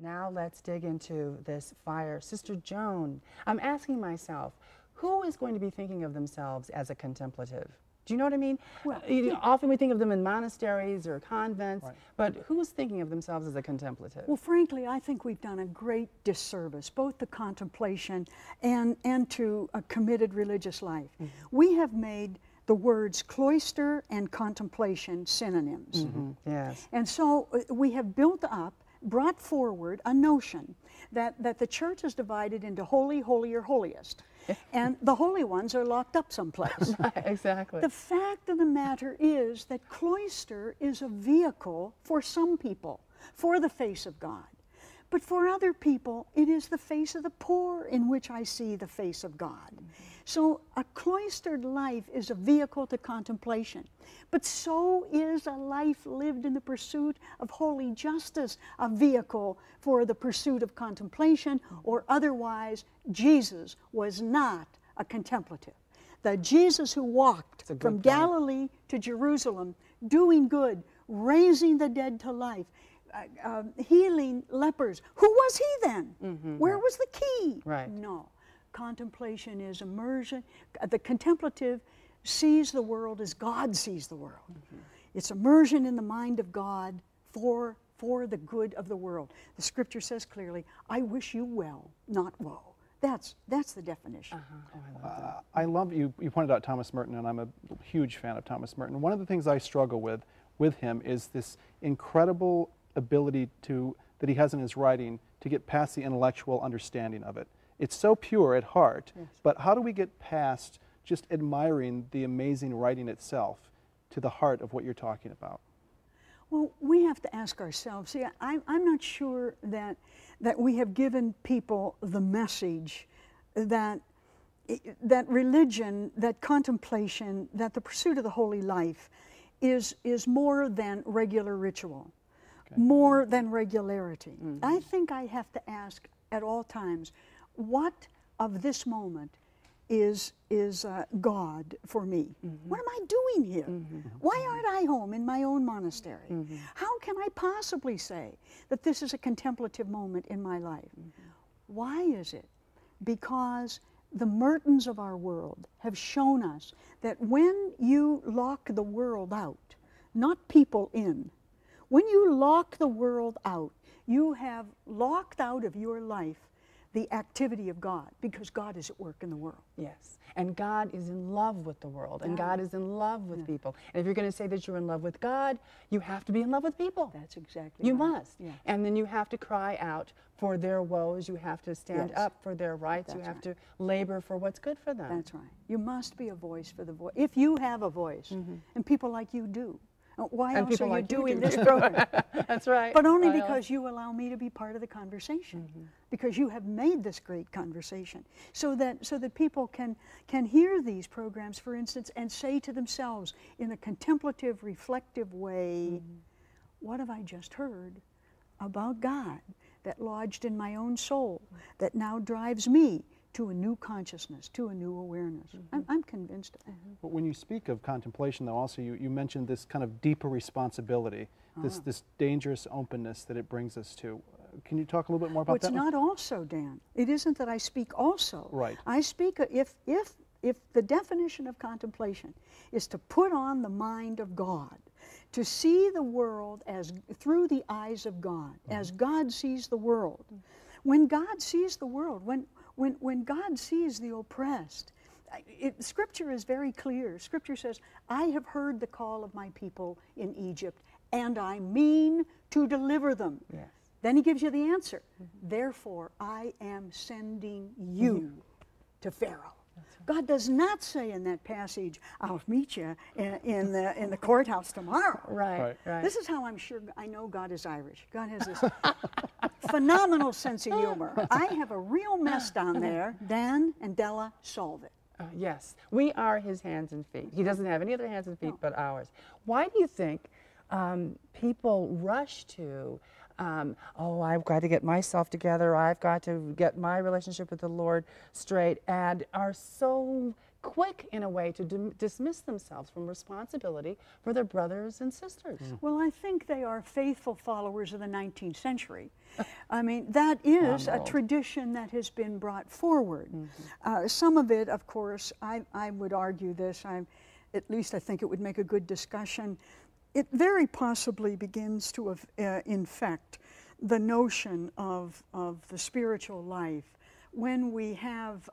Now let's dig into this fire. Sister Joan, I'm asking myself, who is going to be thinking of themselves as a contemplative? Do you know what I mean? Well, often we think of them in monasteries or convents, Right. but who's thinking of themselves as a contemplative? Well, frankly, I think we've done a great disservice, both to contemplation and to a committed religious life. Mm-hmm. We have made the words cloister and contemplation synonyms. Mm-hmm. Yes. And so we have built up, brought forward a notion that the church is divided into holy, holier, holiest. And the holy ones are locked up someplace. Right, exactly. The fact of the matter is that cloister is a vehicle for some people, for the face of God. But for other people, it is the face of the poor in which I see the face of God. So a cloistered life is a vehicle to contemplation. But so is a life lived in the pursuit of holy justice a vehicle for the pursuit of contemplation, or otherwise Jesus was not a contemplative. The Jesus who walked from Galilee to Jerusalem, doing good, raising the dead to life, healing lepers. Who was he then? Mm-hmm. Where was the key? Right. No. Contemplation is immersion. The contemplative sees the world as God sees the world. Mm-hmm. It's immersion in the mind of God for the good of the world. The scripture says clearly, I wish you well, not woe. That's the definition. Oh, I love that. I love you pointed out Thomas Merton, and I'm a huge fan of Thomas Merton. One of the things I struggle with him is this incredible ability that he has in his writing to get past the intellectual understanding of it. It's so pure at heart, yes. But how do we get past just admiring the amazing writing itself to the heart of what you're talking about? Well, we have to ask ourselves. See, I'm not sure that we have given people the message that religion, that contemplation, that the pursuit of the holy life is more than regular ritual, okay. More than regularity. Mm-hmm. I think I have to ask at all times, what of this moment is God for me? Mm-hmm. What am I doing here? Mm-hmm. Why aren't I home in my own monastery? Mm-hmm. How can I possibly say that this is a contemplative moment in my life? Mm-hmm. Why is it? Because the Mertons of our world have shown us that when you lock the world out, not people in, when you lock the world out, you have locked out of your life the activity of God, because God is at work in the world. Yes, and God is in love with the world, and God is in love with people. And if you're going to say that you're in love with God, you have to be in love with people. That's exactly you right. must. Yes. And then you have to cry out for their woes. You have to stand up for their rights. That's you have to labor for what's good for them. That's right. You must be a voice for the voice. If you have a voice, and people like you do, why else are you doing this program? That's right. But only because you allow me to be part of the conversation, because you have made this great conversation, so that people can hear these programs, for instance, and say to themselves in a contemplative, reflective way, what have I just heard about God that lodged in my own soul, that now drives me to a new consciousness, to a new awareness. I'm convinced of that. But when you speak of contemplation, though, also you mentioned this kind of deeper responsibility, this dangerous openness that it brings us to. Can you talk a little bit more about that? It's not also, Dan. It isn't that I speak also. Right. I speak, if the definition of contemplation is to put on the mind of God, to see the world as through the eyes of God, as God sees the world. When God sees the world, when God sees the oppressed, Scripture is very clear. Scripture says, I have heard the call of my people in Egypt, and I mean to deliver them. Yes. Then he gives you the answer. Therefore, I am sending you to Pharaoh. God does not say in that passage, I'll meet you in the courthouse tomorrow. Right. This is how I know God is Irish. God has this phenomenal sense of humor. I have a real mess down there. Dan and Delle solve it. Yes, we are his hands and feet. He doesn't have any other hands and feet but ours. Why do you think people rush to, oh, I've got to get myself together, I've got to get my relationship with the Lord straight, and are so quick in a way to dismiss themselves from responsibility for their brothers and sisters. Well, I think they are faithful followers of the 19th century. I mean, that is a tradition that has been brought forward. Some of it, of course, I would argue this, at least I think it would make a good discussion. It very possibly begins to infect the notion of the spiritual life when we have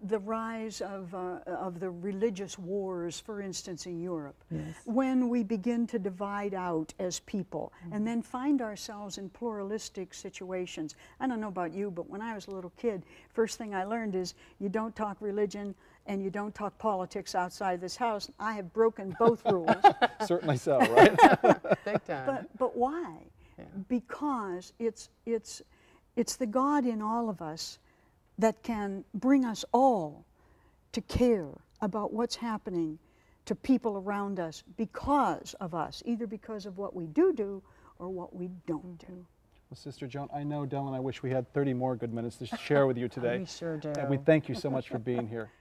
the rise of the religious wars, for instance, in Europe, when we begin to divide out as people and then find ourselves in pluralistic situations. I don't know about you, but when I was a little kid, first thing I learned is you don't talk religion and you don't talk politics outside this house. I have broken both rules. Certainly so, right? Big time. But why? Yeah. Because it's the God in all of us that can bring us all to care about what's happening to people around us because of us, either because of what we do or what we don't do. Well, Sister Joan, I know Delle and I wish we had 30 more good minutes to share with you today. We sure do. And we thank you so much for being here.